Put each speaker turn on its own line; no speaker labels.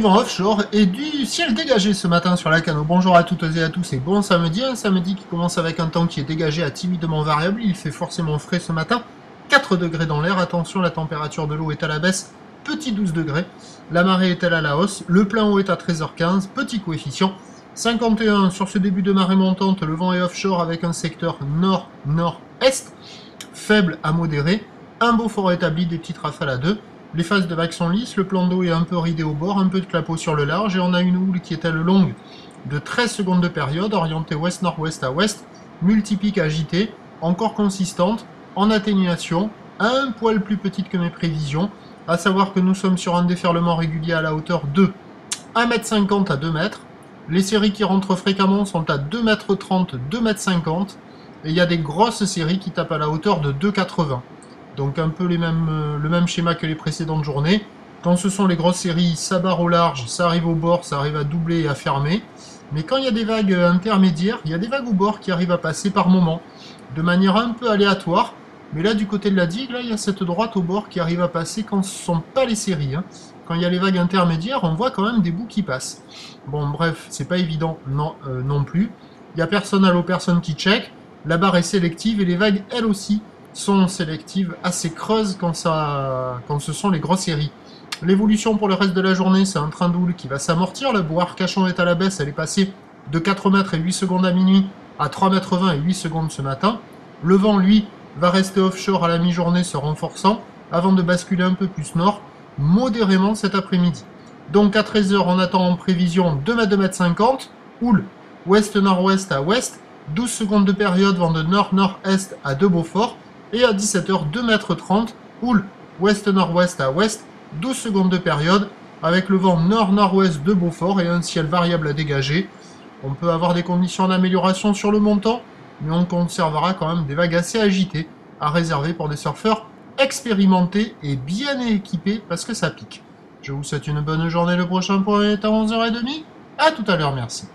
vent offshore et du ciel dégagé ce matin sur la Cano. Bonjour à toutes et à tous et bon samedi. Un samedi qui commence avec un temps qui est dégagé à timidement variable. Il fait forcément frais ce matin. 4 degrés dans l'air. Attention, la température de l'eau est à la baisse. Petit 12 degrés. La marée est-elle à la hausse? Le plein eau est à 13h15. Petit coefficient 51 sur ce début de marée montante. Le vent est offshore avec un secteur nord-nord-est. Faible à modéré. Un beau fort établi, des petites rafales à 2. Les phases de vagues sont lisses, le plan d'eau est un peu ridé au bord, un peu de clapot sur le large, et on a une houle qui est elle longue de 13 secondes de période, orientée ouest-nord-ouest à ouest, multipique agitée, encore consistante, en atténuation, un poil plus petite que mes prévisions, à savoir que nous sommes sur un déferlement régulier à la hauteur de 1,50 m à 2 m. Les séries qui rentrent fréquemment sont à 2,30 m, 2,50 m, et il y a des grosses séries qui tapent à la hauteur de 2,80 m. Donc un peu le même schéma que les précédentes journées. Quand ce sont les grosses séries, ça barre au large, ça arrive au bord, ça arrive à doubler et à fermer. Mais quand il y a des vagues intermédiaires, il y a des vagues au bord qui arrivent à passer par moments, de manière un peu aléatoire. Mais là, du côté de la digue, là, il y a cette droite au bord qui arrive à passer quand ce ne sont pas les séries. Quand il y a les vagues intermédiaires, on voit quand même des bouts qui passent. Bon, bref, c'est pas évident non plus. Il n'y a personne à l'eau, personne qui check. La barre est sélective et les vagues, elles aussi, sont sélectives, assez creuses quand ce sont les grosses séries. L'évolution pour le reste de la journée, c'est un train de houle qui va s'amortir. La bouée Arcachon est à la baisse, elle est passée de 4 mètres et 8 secondes à minuit à 3 mètres 20 et 8 secondes ce matin. Le vent, lui, va rester offshore à la mi-journée se renforçant avant de basculer un peu plus nord, modérément cet après-midi. Donc à 13h, on attend en prévision 2 mètres, 2 mètres 50, houle ouest-nord-ouest à ouest, 12 secondes de période, vent de nord-nord-est à De Beaufort. Et à 17h, 2 mètres 30, houle ouest-nord-ouest à ouest, 12 secondes de période, avec le vent nord-nord-ouest de Beaufort et un ciel variable à dégager. On peut avoir des conditions d'amélioration sur le montant, mais on conservera quand même des vagues assez agitées à réserver pour des surfeurs expérimentés et bien équipés parce que ça pique. Je vous souhaite une bonne journée, le prochain point est à 11h30. À tout à l'heure, merci.